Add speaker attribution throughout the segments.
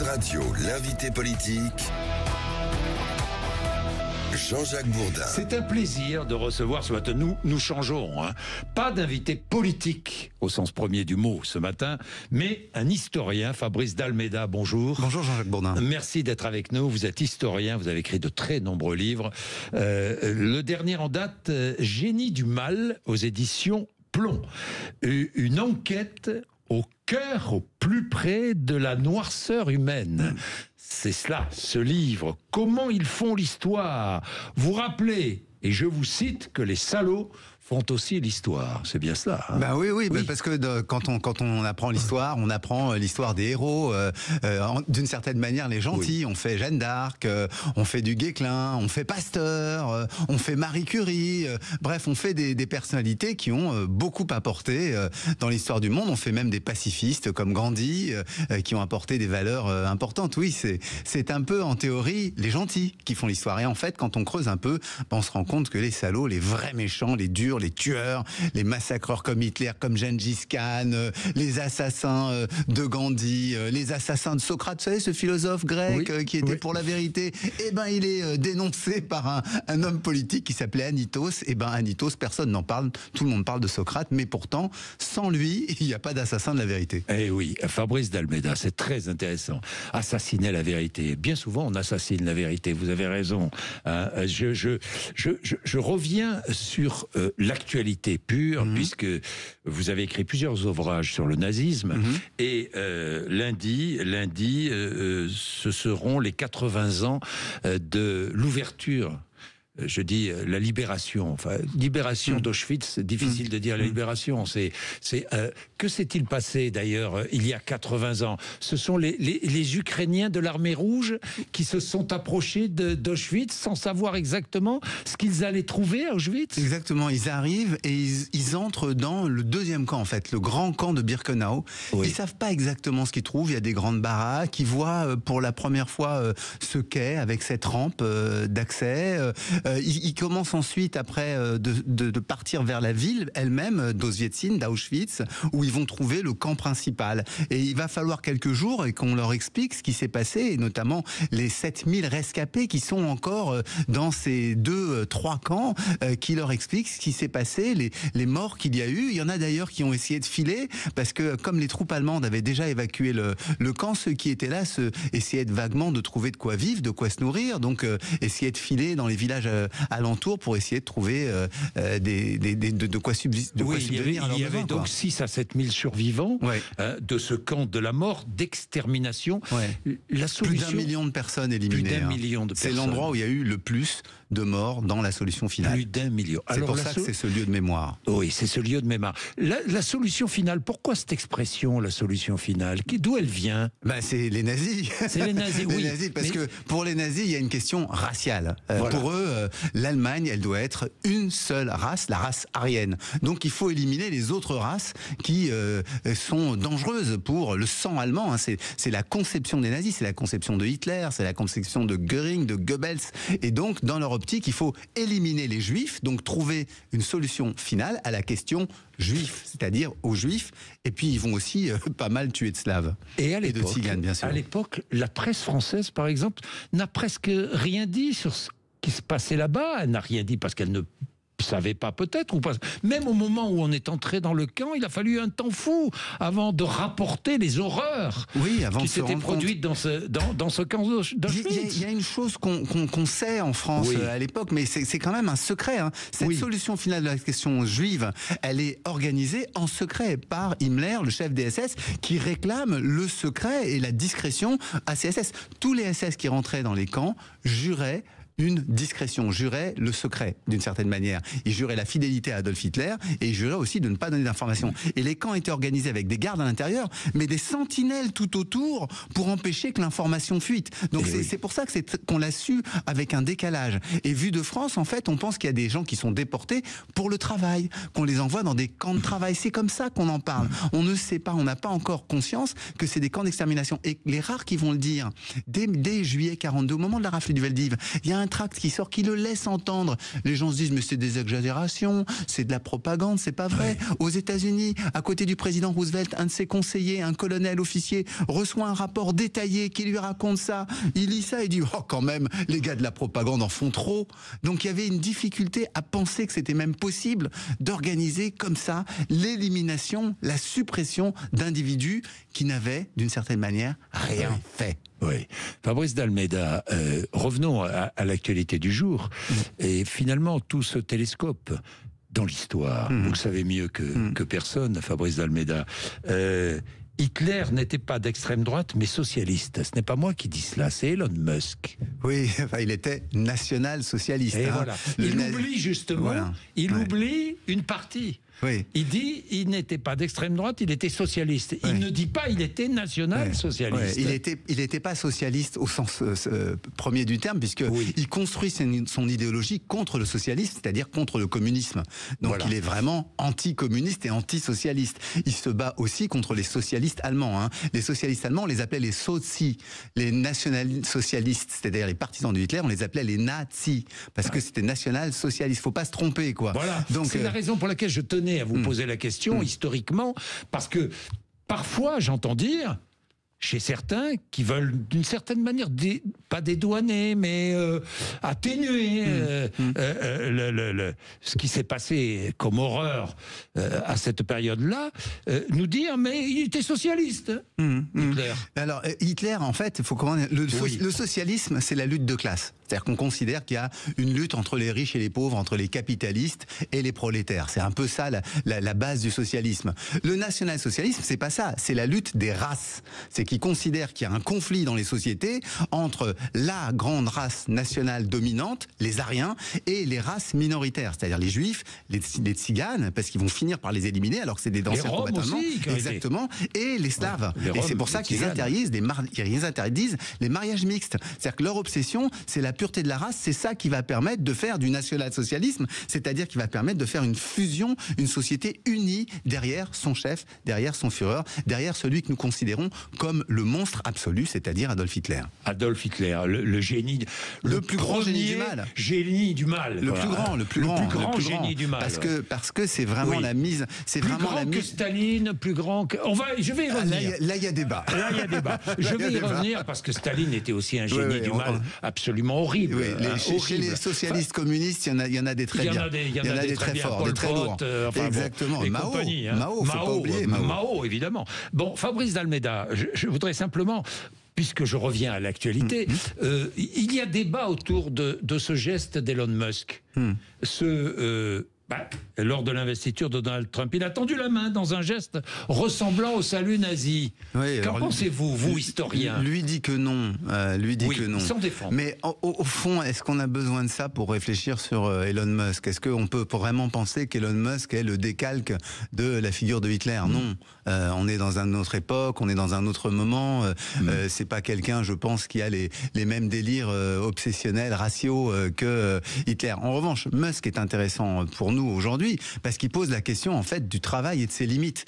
Speaker 1: Radio, l'invité politique, Jean-Jacques Bourdin.
Speaker 2: C'est un plaisir de recevoir ce matin. Nous changeons. Pas d'invité politique au sens premier du mot ce matin, mais un historien, Fabrice d'Almeida. Bonjour.
Speaker 3: Bonjour Jean-Jacques Bourdin.
Speaker 2: Merci d'être avec nous. Vous êtes historien, vous avez écrit de très nombreux livres. Le dernier en date, Génie du mal, aux éditions Plomb. Une enquête au cœur, au plus près de la noirceur humaine. C'est cela, ce livre. Comment ils font l'histoire? Vous rappelez, et je vous cite, que les salauds font aussi l'histoire. C'est bien cela.
Speaker 3: Oui. Parce que quand on apprend l'histoire, on apprend l'histoire des héros. D'une certaine manière, les gentils. Oui. On fait Jeanne d'Arc, on fait du Guesclin, on fait Pasteur, on fait Marie Curie. Bref, on fait des personnalités qui ont beaucoup apporté dans l'histoire du monde. On fait même des pacifistes comme Gandhi, qui ont apporté des valeurs importantes. Oui, c'est un peu en théorie les gentils qui font l'histoire. Et en fait, quand on creuse un peu, on se rend compte que les salauds, les vrais méchants, les durs, les tueurs, les massacreurs comme Hitler, comme Gengis Khan, les assassins de Gandhi, les assassins de Socrate, vous savez, ce philosophe grec qui était pour la vérité, il est dénoncé par un homme politique qui s'appelait Anytos. Anytos, personne n'en parle, tout le monde parle de Socrate, mais pourtant, sans lui, il n'y a pas d'assassin de la vérité.
Speaker 2: Eh oui, Fabrice d'Almeida, c'est très intéressant. Assassiner la vérité. Bien souvent, on assassine la vérité, vous avez raison. Je reviens sur l'actualité pure, puisque vous avez écrit plusieurs ouvrages sur le nazisme, et lundi, ce seront les 80 ans de l'ouverture. Je dis la libération, libération d'Auschwitz, c'est difficile de dire la libération. Que s'est-il passé d'ailleurs il y a 80 ans? Ce sont les Ukrainiens de l'armée rouge qui se sont approchés d'Auschwitz sans savoir exactement ce qu'ils allaient trouver à Auschwitz.
Speaker 3: Exactement, ils arrivent et ils entrent dans le deuxième camp en fait, le grand camp de Birkenau. Oui. Ils savent pas exactement ce qu'ils trouvent, il y a des grandes baraques, ils voient pour la première fois ce quai avec cette rampe d'accès. Ils commencent ensuite, après, de partir vers la ville elle-même, d'Auschwitz, d'Auschwitz, où ils vont trouver le camp principal. Et il va falloir quelques jours et qu'on leur explique ce qui s'est passé, et notamment les 7000 rescapés qui sont encore dans ces 2-3 camps, qui leur expliquent ce qui s'est passé, les morts qu'il y a eu. Il y en a d'ailleurs qui ont essayé de filer, parce que comme les troupes allemandes avaient déjà évacué le camp, ceux qui étaient là essayaient vaguement de trouver de quoi vivre, de quoi se nourrir, donc essayaient de filer dans les villages alentour pour essayer de trouver de quoi subvenir à leurs besoins.
Speaker 2: Il y avait donc 6 à 7 000 survivants de ce camp de la mort, d'extermination. La solution...
Speaker 3: Plus d'1 million de personnes éliminées.
Speaker 2: Plus d'1 million de personnes.
Speaker 3: C'est l'endroit où il y a eu le plus de morts dans la solution finale.
Speaker 2: Plus d'1 million.
Speaker 3: C'est pour ça que c'est ce lieu de mémoire.
Speaker 2: Oui, c'est ce lieu de mémoire. La solution finale, pourquoi cette expression, la solution finale? D'où elle vient?
Speaker 3: C'est les nazis.
Speaker 2: C'est les nazis, oui.
Speaker 3: Les nazis, parce que pour les nazis, il y a une question raciale. Pour eux, l'Allemagne, elle doit être une seule race, la race aryenne. Donc il faut éliminer les autres races qui sont dangereuses pour le sang allemand. C'est la conception des nazis, c'est la conception de Hitler, c'est la conception de Göring, de Goebbels. Et donc, dans leur optique, il faut éliminer les juifs, donc trouver une solution finale à la question juif, c'est-à-dire aux juifs. Et puis ils vont aussi pas mal tuer de slaves et de tziganes, bien sûr.
Speaker 2: À l'époque, la presse française, par exemple, n'a presque rien dit sur ce qui se passait là-bas. Elle n'a rien dit parce qu'elle ne savait pas peut-être, ou pas. Même au moment où on est entré dans le camp, il a fallu un temps fou avant de rapporter les horreurs qui s'étaient produites dans ce camp d'Auschwitz.
Speaker 3: Il y a une chose qu'on sait en France à l'époque, mais c'est quand même un secret. Cette solution finale de la question juive, elle est organisée en secret par Himmler, le chef des SS, qui réclame le secret et la discrétion à ses SS. Tous les SS qui rentraient dans les camps juraient une discrétion, jurait le secret, d'une certaine manière. Il jurait la fidélité à Adolf Hitler et il jurait aussi de ne pas donner d'informations. Et les camps étaient organisés avec des gardes à l'intérieur, mais des sentinelles tout autour pour empêcher que l'information fuite. Donc c'est pour ça qu'on l'a su avec un décalage. Et vu de France, en fait, on pense qu'il y a des gens qui sont déportés pour le travail, qu'on les envoie dans des camps de travail. C'est comme ça qu'on en parle. On ne sait pas, on n'a pas encore conscience que c'est des camps d'extermination. Et les rares qui vont le dire, dès juillet 42, au moment de la rafle du Veldiv, il y a un un tract qui sort, qui le laisse entendre. Les gens se disent, mais c'est des exagérations, c'est de la propagande, c'est pas vrai. Ouais. Aux États-Unis, à côté du président Roosevelt, un de ses conseillers, un colonel officier, reçoit un rapport détaillé qui lui raconte ça. Il lit ça et dit, oh, quand même, les gars de la propagande en font trop. Donc il y avait une difficulté à penser que c'était même possible d'organiser comme ça l'élimination, la suppression d'individus qui n'avaient, d'une certaine manière, rien fait.
Speaker 2: Oui. Fabrice d'Almeida, revenons à l'actualité du jour. Et finalement, tout ce télescope dans l'histoire, vous le savez mieux que personne, Fabrice d'Almeida, Hitler n'était pas d'extrême droite, mais socialiste. Ce n'est pas moi qui dis cela, c'est Elon Musk.
Speaker 3: Oui, enfin, il était national-socialiste.
Speaker 2: Et voilà. Il oublie justement, il oublie une partie.
Speaker 3: Oui.
Speaker 2: Il dit il n'était pas d'extrême droite, il était socialiste. Il ne dit pas il était national-socialiste.
Speaker 3: Il n'était pas socialiste au sens premier du terme, puisqu'il construit son idéologie contre le socialisme, c'est-à-dire contre le communisme. Donc il est vraiment anti-communiste et anti-socialiste. Il se bat aussi contre les socialistes allemands. Hein. Les socialistes allemands, on les appelait les Sozi, les national-socialistes, c'est-à-dire les partisans de Hitler, on les appelait les nazis, parce que c'était national-socialiste. Il ne faut pas se tromper, quoi.
Speaker 2: Voilà. Donc, c'est la raison pour laquelle je tenais à vous poser la question historiquement, parce que parfois j'entends dire chez certains qui veulent d'une certaine manière pas dédouaner mais atténuer ce qui s'est passé comme horreur à cette période-là, nous dire mais il était socialiste, Hitler.
Speaker 3: Alors Hitler, en fait, il faut comprendre, le socialisme, c'est la lutte de classe. C'est-à-dire qu'on considère qu'il y a une lutte entre les riches et les pauvres, entre les capitalistes et les prolétaires. C'est un peu ça la base du socialisme. Le national-socialisme, c'est pas ça. C'est la lutte des races. C'est qu'ils considèrent qu'il y a un conflit dans les sociétés entre la grande race nationale dominante, les Aryens, et les races minoritaires, c'est-à-dire les Juifs, les Tziganes, parce qu'ils vont finir par les éliminer alors que c'est des d'anciens combattants. Exactement. Et les Slaves. Et c'est pour ça qu'ils interdisent les mariages mixtes. C'est-à-dire que leur obsession, c'est la pureté de la race, c'est ça qui va permettre de faire du national-socialisme, c'est-à-dire qui va permettre de faire une fusion, une société unie derrière son chef, derrière son Führer, derrière celui que nous considérons comme le monstre absolu, c'est-à-dire Adolf Hitler.
Speaker 2: Adolf Hitler, le génie,
Speaker 3: le plus grand génie du mal.
Speaker 2: Génie du mal.
Speaker 3: Le plus grand
Speaker 2: génie du mal.
Speaker 3: Parce que c'est vraiment la mise, c'est
Speaker 2: plus
Speaker 3: vraiment
Speaker 2: grand
Speaker 3: la mise.
Speaker 2: Que Staline, plus grand que. Je vais y revenir.
Speaker 3: Là, il y a débat.
Speaker 2: Je vais y revenir parce que Staline était aussi un génie du mal absolument horrible.
Speaker 3: Chez les socialistes communistes, il y en a des très bien. Il y en a des très forts, des très lourds. Exactement. Mao, faut pas oublier.
Speaker 2: Mao, évidemment. Bon, Fabrice d'Almeida, je voudrais simplement, puisque je reviens à l'actualité, il y a débat autour de ce geste d'Elon Musk. Lors de l'investiture de Donald Trump, il a tendu la main dans un geste ressemblant au salut nazi. Qu'en pensez-vous, vous, historien?
Speaker 3: Lui dit que non. Que non.
Speaker 2: Sans défendre.
Speaker 3: Mais au fond, est-ce qu'on a besoin de ça pour réfléchir sur Elon Musk? Est-ce qu'on peut vraiment penser qu'Elon Musk est le décalque de la figure de Hitler? Non. On est dans une autre époque, on est dans un autre moment. C'est pas quelqu'un, je pense, qui a les mêmes délires obsessionnels, raciaux que Hitler. En revanche, Musk est intéressant pour nous aujourd'hui parce qu'il pose la question en fait du travail et de ses limites.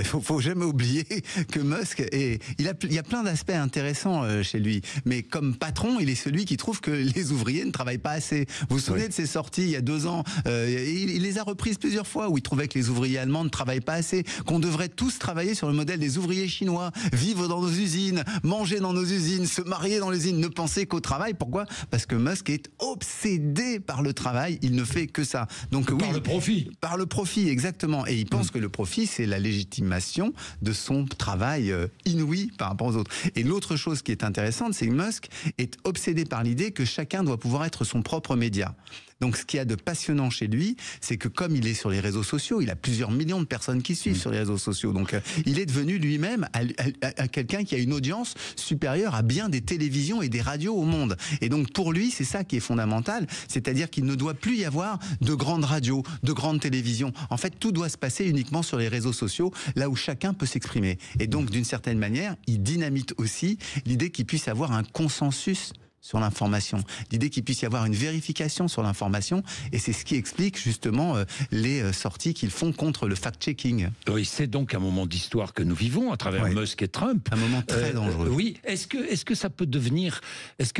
Speaker 3: Faut jamais oublier que Musk il y a plein d'aspects intéressants chez lui, mais comme patron, il est celui qui trouve que les ouvriers ne travaillent pas assez. Vous vous souvenez de ses sorties il y a 2 ans, il les a reprises plusieurs fois où il trouvait que les ouvriers allemands ne travaillent pas assez, qu'on devrait tous travailler sur le modèle des ouvriers chinois, vivre dans nos usines, manger dans nos usines, se marier dans les usines, ne penser qu'au travail. Pourquoi? Parce que Musk est obsédé par le travail, il ne fait que ça. Donc
Speaker 2: le profit.
Speaker 3: Par le profit, exactement. Et il pense que le profit, c'est la légitimation de son travail inouï par rapport aux autres. Et l'autre chose qui est intéressante, c'est que Musk est obsédé par l'idée que chacun doit pouvoir être son propre média. Donc ce qu'il y a de passionnant chez lui, c'est que comme il est sur les réseaux sociaux, il a plusieurs millions de personnes qui suivent sur les réseaux sociaux. Donc il est devenu lui-même à quelqu'un qui a une audience supérieure à bien des télévisions et des radios au monde. Et donc pour lui, c'est ça qui est fondamental, c'est-à-dire qu'il ne doit plus y avoir de grandes radios, de grandes télévisions. En fait, tout doit se passer uniquement sur les réseaux sociaux, là où chacun peut s'exprimer. Et donc d'une certaine manière, il dynamite aussi l'idée qu'il puisse avoir un consensus sur l'information, l'idée qu'il puisse y avoir une vérification sur l'information, et c'est ce qui explique justement les sorties qu'ils font contre le fact-checking.
Speaker 2: Oui, c'est donc un moment d'histoire que nous vivons à travers Musk et Trump.
Speaker 3: Un moment très dangereux.
Speaker 2: Oui, est-ce que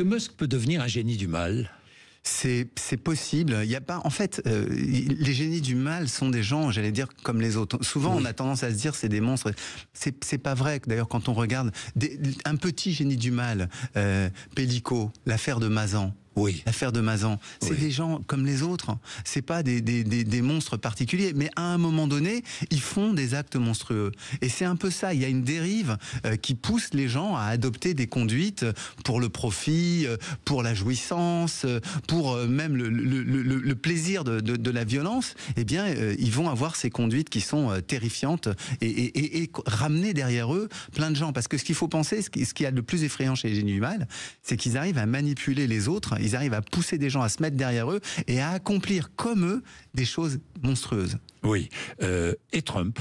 Speaker 2: Musk peut devenir un génie du mal ?
Speaker 3: C'est possible. Il y a pas, en fait, les génies du mal sont des gens, j'allais dire, comme les autres. Souvent, on a tendance à se dire c'est des monstres. C'est pas vrai. D'ailleurs, quand on regarde un petit génie du mal, Pellico, l'affaire de Mazan.
Speaker 2: Oui.
Speaker 3: L'affaire de Mazan, c'est des gens comme les autres. C'est pas des monstres particuliers, mais à un moment donné, ils font des actes monstrueux. Et c'est un peu ça. Il y a une dérive qui pousse les gens à adopter des conduites pour le profit, pour la jouissance, pour même le plaisir de la violence. Eh bien, ils vont avoir ces conduites qui sont terrifiantes et ramener derrière eux plein de gens. Parce que ce qu'il faut penser, ce qu'il y a de plus effrayant chez les génies du mal, c'est qu'ils arrivent à manipuler les autres. Ils arrivent à pousser des gens à se mettre derrière eux et à accomplir comme eux des choses monstrueuses.
Speaker 2: Oui. Et Trump.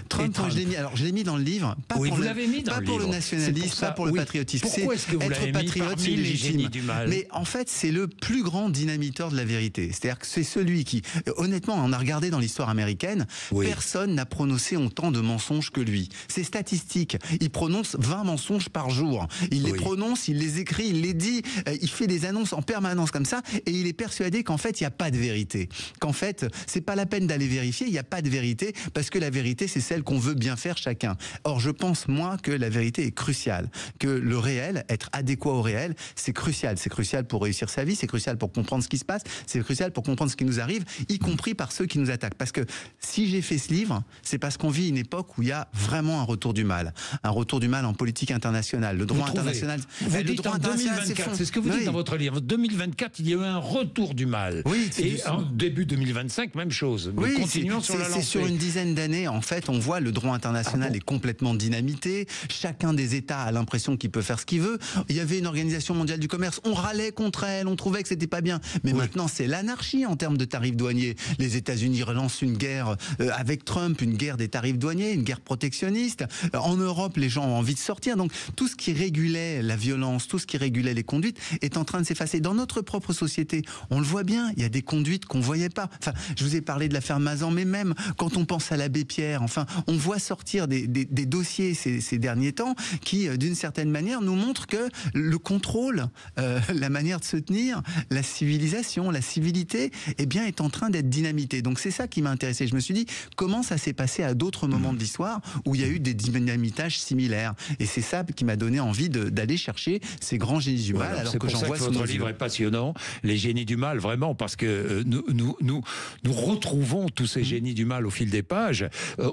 Speaker 3: Trump, je l'ai mis dans le livre, pas pour le nationalisme, pas pour le patriotisme.
Speaker 2: Pourquoi est-ce que vous l'avez mis parmi les génies du mal ?
Speaker 3: Mais en fait, c'est le plus grand dynamiteur de la vérité. C'est-à-dire que c'est celui qui, honnêtement, on a regardé dans l'histoire américaine, personne n'a prononcé autant de mensonges que lui. C'est statistique. Il prononce 20 mensonges par jour. Il les prononce, il les écrit, il les dit, il fait des annonces en permanence comme ça, et il est persuadé qu'en fait, il n'y a pas de vérité. Qu'en fait, c'est pas la peine d'aller vérifier, il n'y a pas de vérité, parce que la vérité, c'est celle qu'on veut bien faire chacun. Or, je pense, moi, que la vérité est cruciale. Que le réel, être adéquat au réel, c'est crucial. C'est crucial pour réussir sa vie, c'est crucial pour comprendre ce qui se passe, c'est crucial pour comprendre ce qui nous arrive, y compris par ceux qui nous attaquent. Parce que si j'ai fait ce livre, c'est parce qu'on vit une époque où il y a vraiment un retour du mal. Un retour du mal en politique internationale. Le droit international...
Speaker 2: Vous dites en 2024, c'est ce que vous dites dans votre livre. En 2024, il y a eu un retour du mal.
Speaker 3: Oui,
Speaker 2: et en début 2025, même chose. Nous continuons sur la lancée.
Speaker 3: C'est sur une dizaine d'années, en fait, on voit le droit international est complètement dynamité. Chacun des États a l'impression qu'il peut faire ce qu'il veut. Il y avait une organisation mondiale du commerce, on râlait contre elle, on trouvait que c'était pas bien. Mais maintenant, c'est l'anarchie en termes de tarifs douaniers. Les États-Unis relancent une guerre avec Trump, une guerre des tarifs douaniers, une guerre protectionniste. En Europe, les gens ont envie de sortir. Donc, tout ce qui régulait la violence, tout ce qui régulait les conduites est en train de s'effacer. Dans notre propre société, on le voit bien, il y a des conduites qu'on voyait pas. Enfin, je vous ai parlé de l'affaire Mazan, mais même quand on pense à l'abbé Pierre, enfin, on voit sortir des dossiers ces derniers temps qui, d'une certaine manière, nous montrent que le contrôle, la manière de se tenir, la civilisation, la civilité, eh bien, est en train d'être dynamitée. Donc c'est ça qui m'a intéressé. Je me suis dit, comment ça s'est passé à d'autres moments de l'histoire où il y a eu des dynamitages similaires. Et c'est ça qui m'a donné envie d'aller chercher ces grands génies du mal, alors que j'en vois
Speaker 2: votre livre est passionnant, les génies du mal, vraiment, parce que nous retrouvons tous ces génies du mal au fil des pages.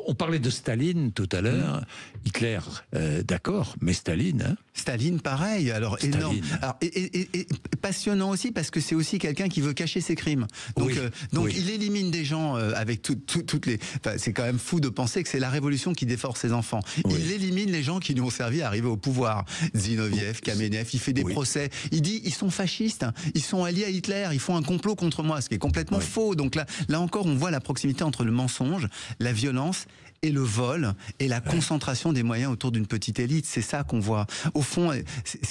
Speaker 2: On parlait de Staline tout à l'heure, Hitler, d'accord, mais Staline... Hein,
Speaker 3: Staline, pareil, alors Staline. Énorme. Alors, et passionnant aussi, parce que c'est aussi quelqu'un qui veut cacher ses crimes. Donc, il élimine des gens avec toutes les... Enfin, c'est quand même fou de penser que c'est la révolution qui défore ses enfants. Il élimine les gens qui lui ont servi à arriver au pouvoir. Zinoviev, Kamenev, il fait des procès. Il dit, ils sont fascistes, ils sont alliés à Hitler, ils font un complot contre moi, ce qui est complètement faux. Donc là encore, on voit la proximité entre le mensonge, la violence et le vol et la concentration des moyens autour d'une petite élite. C'est ça qu'on voit. Au fond,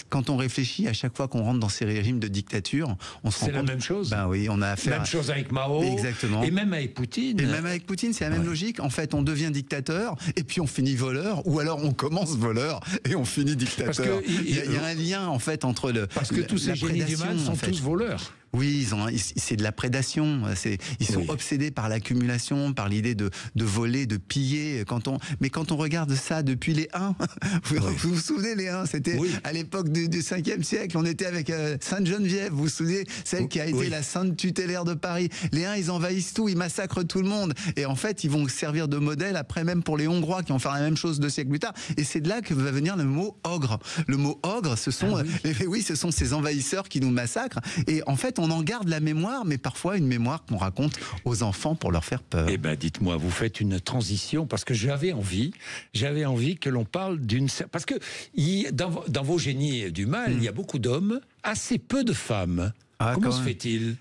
Speaker 3: quand on réfléchit, à chaque fois qu'on rentre dans ces régimes de dictature, on se rend compte...
Speaker 2: C'est la même chose.
Speaker 3: Ben oui, on a affaire...
Speaker 2: Même chose avec Mao.
Speaker 3: Exactement.
Speaker 2: Et même avec Poutine.
Speaker 3: Et même avec Poutine, c'est la même logique. En fait, on devient dictateur et puis on finit voleur, ou alors on commence voleur et on finit dictateur. Parce que il y a un lien, en fait, entre le...
Speaker 2: Parce que tous ces génies du mal sont tous voleurs.
Speaker 3: Oui, c'est de la prédation. Ils sont obsédés par l'accumulation, par l'idée de voler, de piller. Mais quand on regarde ça depuis les Huns, vous vous souvenez, les Huns, c'était à l'époque du 5e siècle, on était avec Sainte Geneviève, vous vous souvenez, celle qui a été la sainte tutélaire de Paris. Les Huns, ils envahissent tout, ils massacrent tout le monde. Et en fait, ils vont servir de modèle après même pour les Hongrois qui vont faire la même chose 2 siècles plus tard. Et c'est de là que va venir le mot ogre. Le mot ogre, ce sont, ce sont ces envahisseurs qui nous massacrent. Et en fait, on en garde la mémoire, mais parfois une mémoire qu'on raconte aux enfants pour leur faire peur.
Speaker 2: Eh ben, dites-moi, vous faites une transition parce que j'avais envie que l'on parle d'une... Parce que dans vos génies du mal, il y a beaucoup d'hommes, assez peu de femmes. Comment se fait-il ?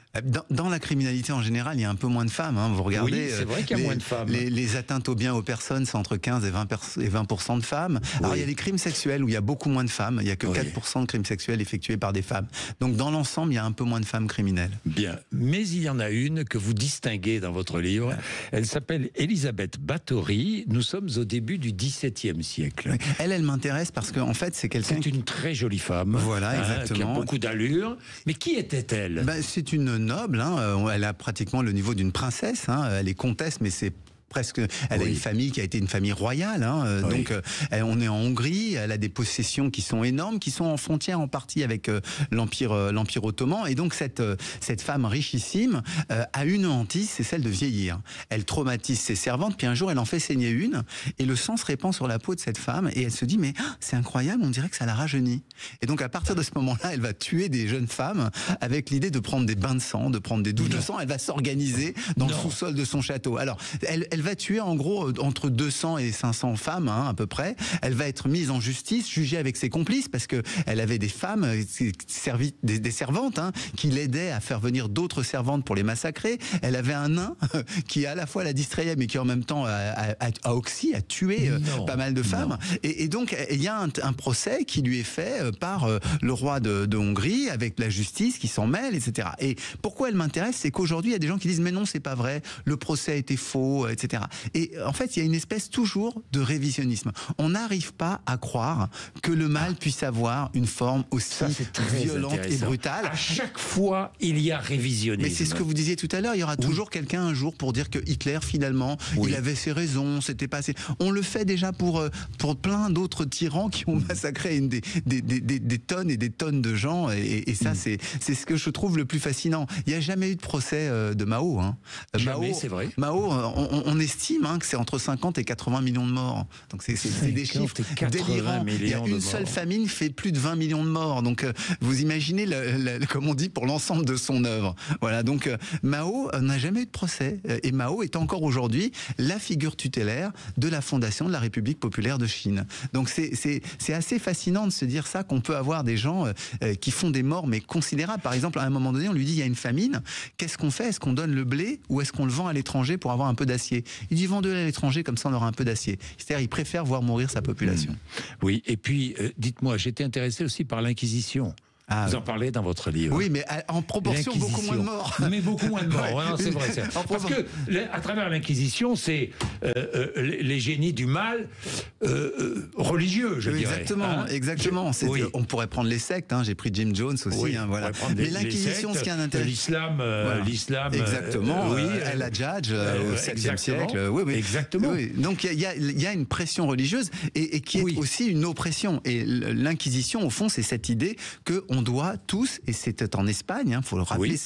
Speaker 3: Dans la criminalité en général, il y a un peu moins de femmes. Hein. Vous regardez,
Speaker 2: c'est vrai qu'il y a moins de femmes.
Speaker 3: Les atteintes aux biens aux personnes, c'est entre 15 et 20% de femmes. Alors il y a les crimes sexuels où il y a beaucoup moins de femmes. Il n'y a que 4% de crimes sexuels effectués par des femmes. Donc dans l'ensemble, il y a un peu moins de femmes criminelles.
Speaker 2: Bien, mais il y en a une que vous distinguez dans votre livre. Elle s'appelle Elisabeth Báthory. Nous sommes au début du XVIIe siècle.
Speaker 3: Elle m'intéresse parce qu'en fait, c'est quelqu'un...
Speaker 2: C'est une très jolie femme.
Speaker 3: Voilà, exactement.
Speaker 2: Qui a beaucoup d'allure. Mais qui était est-elle?
Speaker 3: C'est une noble, hein. Elle a pratiquement le niveau d'une princesse, hein. Elle est comtesse, mais c'est presque. Elle a une famille qui a été une famille royale, hein. Donc on est en Hongrie. Elle a des possessions qui sont énormes, qui sont en frontière en partie avec l'Empire ottoman. Et donc cette femme richissime a une hantise, c'est celle de vieillir. Elle traumatise ses servantes, puis un jour elle en fait saigner une, et le sang se répand sur la peau de cette femme, et elle se dit mais c'est incroyable, on dirait que ça la rajeunit. Et donc à partir de ce moment-là, elle va tuer des jeunes femmes avec l'idée de prendre des bains de sang, de prendre des douches de sang. Elle va s'organiser dans le sous-sol de son château. Alors elle va tuer en gros entre 200 et 500 femmes, hein, à peu près. Elle va être mise en justice, jugée avec ses complices, parce que elle avait des femmes, des servantes, hein, qui l'aidaient à faire venir d'autres servantes pour les massacrer. Elle avait un nain qui à la fois la distrayait, mais qui en même temps a tué pas mal de femmes. Et donc il y a un procès qui lui est fait par le roi de Hongrie, avec la justice qui s'en mêle, etc. Et pourquoi elle m'intéresse, c'est qu'aujourd'hui il y a des gens qui disent mais non, c'est pas vrai, le procès était faux, etc. Et en fait, il y a une espèce toujours de révisionnisme. On n'arrive pas à croire que le mal puisse avoir une forme aussi violente et brutale.
Speaker 2: À chaque fois, il y a révisionnisme.
Speaker 3: Mais c'est ce que vous disiez tout à l'heure. Il y aura toujours quelqu'un un jour pour dire que Hitler, finalement, il avait ses raisons, c'était pas assez. On le fait déjà pour plein d'autres tyrans qui ont massacré des tonnes et des tonnes de gens. Et ça, c'est ce que je trouve le plus fascinant. Il n'y a jamais eu de procès de Mao. Hein.
Speaker 2: Jamais, c'est vrai.
Speaker 3: Mao, on estime que c'est entre 50 et 80 millions de morts. Donc c'est des chiffres délirants. Il y a une seule famine fait plus de 20 millions de morts. Donc vous imaginez, comme on dit, pour l'ensemble de son œuvre. Voilà. Donc Mao n'a jamais eu de procès. Et Mao est encore aujourd'hui la figure tutélaire de la fondation de la République populaire de Chine. Donc c'est assez fascinant de se dire ça, qu'on peut avoir des gens qui font des morts mais considérables. Par exemple, à un moment donné, on lui dit il y a une famine. Qu'est-ce qu'on fait? Est-ce qu'on donne le blé ou est-ce qu'on le vend à l'étranger pour avoir un peu d'acier? Il dit vendez-le à l'étranger, comme ça on aura un peu d'acier. C'est-à-dire il préfère voir mourir sa population.
Speaker 2: Oui, et puis dites-moi, j'étais intéressé aussi par l'Inquisition. Vous en parlez dans votre livre.
Speaker 3: Oui, mais en proportion beaucoup moins de morts.
Speaker 2: Mais beaucoup moins de morts, ouais, c'est vrai. Parce que à travers l'Inquisition, c'est les génies du mal religieux, je dirais.
Speaker 3: Exactement, exactement. On pourrait prendre les sectes, hein. J'ai pris Jim Jones aussi. Hein, voilà. Mais l'Inquisition, ce qui est intéressant...
Speaker 2: L'islam...
Speaker 3: Exactement, El-Hadjadj au 7e siècle. Oui, exactement. Oui. Donc il y a une pression religieuse et qui est aussi une oppression. Et l'Inquisition, au fond, c'est cette idée qu'on doit tous, et c'était en Espagne, faut le rappeler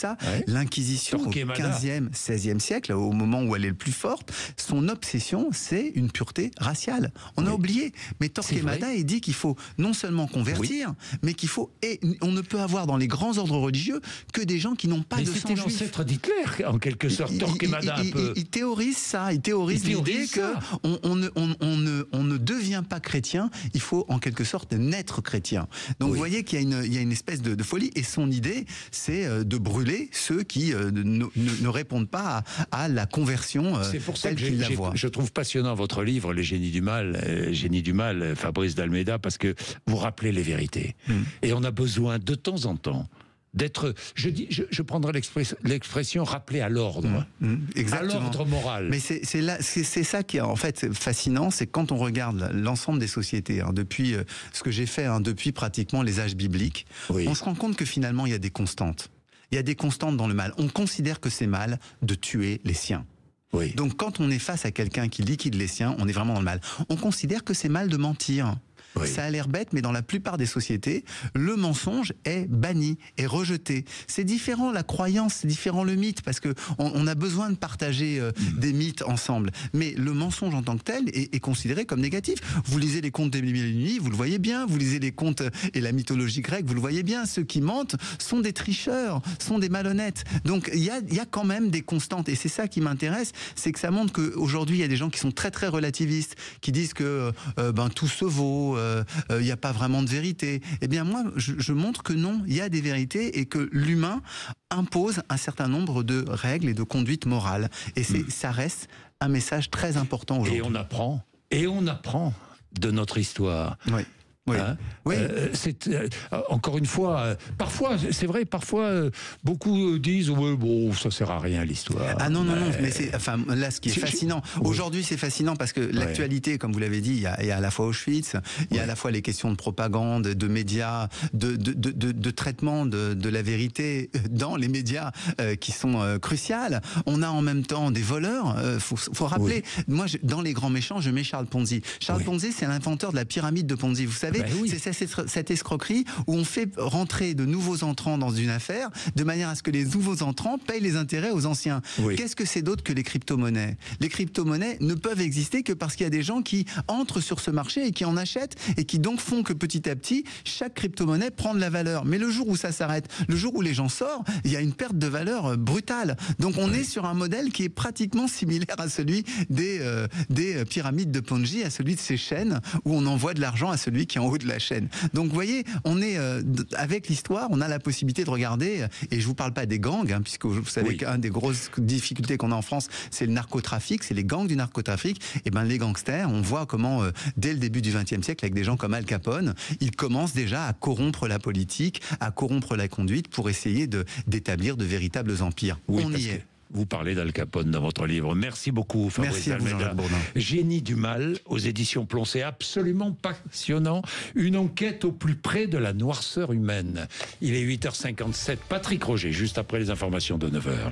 Speaker 3: l'Inquisition au 15e, 16e siècle, au moment où elle est le plus forte, son obsession, c'est une pureté raciale. On a oublié, mais Torquemada il dit qu'il faut non seulement convertir, mais qu'il faut, et on ne peut avoir dans les grands ordres religieux que des gens qui n'ont pas de sang juif.
Speaker 2: C'était l'ancêtre d'Hitler, en quelque sorte, Torquemada un peu.
Speaker 3: Il théorise ça, il théorise l'idée qu'on ne devient pas chrétien, il faut en quelque sorte naître chrétien. Donc vous voyez qu'il y a une espèce de folie, et son idée, c'est de brûler ceux qui ne répondent pas à la conversion telle qu'il la voit.
Speaker 2: Je trouve passionnant votre livre, Les génies du mal, Fabrice d'Almeida, parce que vous rappelez les vérités. Et on a besoin de temps en temps d'être, je prendrai l'expression rappeler à l'ordre, à l'ordre moral.
Speaker 3: Mais c'est ça qui est en fait fascinant, c'est quand on regarde l'ensemble des sociétés, depuis ce que j'ai fait, depuis pratiquement les âges bibliques, on se rend compte que finalement il y a des constantes. Il y a des constantes dans le mal. On considère que c'est mal de tuer les siens. Donc quand on est face à quelqu'un qui liquide les siens, on est vraiment dans le mal. On considère que c'est mal de mentir. Ça a l'air bête, mais dans la plupart des sociétés, le mensonge est banni, est rejeté. C'est différent la croyance, c'est différent le mythe, parce que on a besoin de partager des mythes ensemble. Mais le mensonge en tant que tel est considéré comme négatif. Vous lisez les contes des Mille et une nuits, vous le voyez bien. Vous lisez les contes et la mythologie grecque, vous le voyez bien. Ceux qui mentent sont des tricheurs, sont des malhonnêtes. Donc il y a quand même des constantes, et c'est ça qui m'intéresse, c'est que ça montre qu'aujourd'hui il y a des gens qui sont très très relativistes, qui disent que tout se vaut. Il n'y a pas vraiment de vérité. Eh bien moi, je montre que non, il y a des vérités et que l'humain impose un certain nombre de règles et de conduites morales. Et ça reste un message très important aujourd'hui.
Speaker 2: Et on apprend de notre histoire.
Speaker 3: Oui.
Speaker 2: Hein.
Speaker 3: Oui.
Speaker 2: Encore une fois, parfois, c'est vrai, beaucoup disent ouais, bon, ça sert à rien l'histoire.
Speaker 3: Ah non, mais là, ce qui est fascinant, aujourd'hui, c'est fascinant parce que l'actualité, comme vous l'avez dit, il y a à la fois Auschwitz, il y a à la fois les questions de propagande, de médias, de traitement de la vérité dans les médias qui sont cruciales. On a en même temps des voleurs. Faut rappeler, moi, dans Les Grands Méchants, je mets Charles Ponzi. Charles Ponzi, c'est l'inventeur de la pyramide de Ponzi. Vous savez, c'est cette escroquerie où on fait rentrer de nouveaux entrants dans une affaire de manière à ce que les nouveaux entrants payent les intérêts aux anciens. Qu'est-ce que c'est d'autre que les crypto-monnaies? Les crypto-monnaies ne peuvent exister que parce qu'il y a des gens qui entrent sur ce marché et qui en achètent et qui donc font que petit à petit, chaque crypto-monnaie prend de la valeur. Mais le jour où ça s'arrête, le jour où les gens sortent, il y a une perte de valeur brutale. Donc on est sur un modèle qui est pratiquement similaire à celui des pyramides de Ponzi, à celui de ces chaînes où on envoie de l'argent à celui qui est en haut de la chaîne. Donc vous voyez, on est avec l'histoire, on a la possibilité de regarder, et je vous parle pas des gangs, hein, puisque vous savez qu'une des grosses difficultés qu'on a en France, c'est le narcotrafic, c'est les gangs du narcotrafic. Et ben les gangsters, on voit comment dès le début du XXe siècle, avec des gens comme Al Capone, ils commencent déjà à corrompre la politique, à corrompre la conduite pour essayer d'établir de véritables empires. On y est.
Speaker 2: Vous parlez d'Al Capone dans votre livre. Merci beaucoup, Fabrice Almeida.
Speaker 3: Jean-Jacques Bourdin.
Speaker 2: Génie du mal, aux éditions Plon. C'est absolument passionnant. Une enquête au plus près de la noirceur humaine. Il est 8h57. Patrick Roger, juste après les informations de 9h.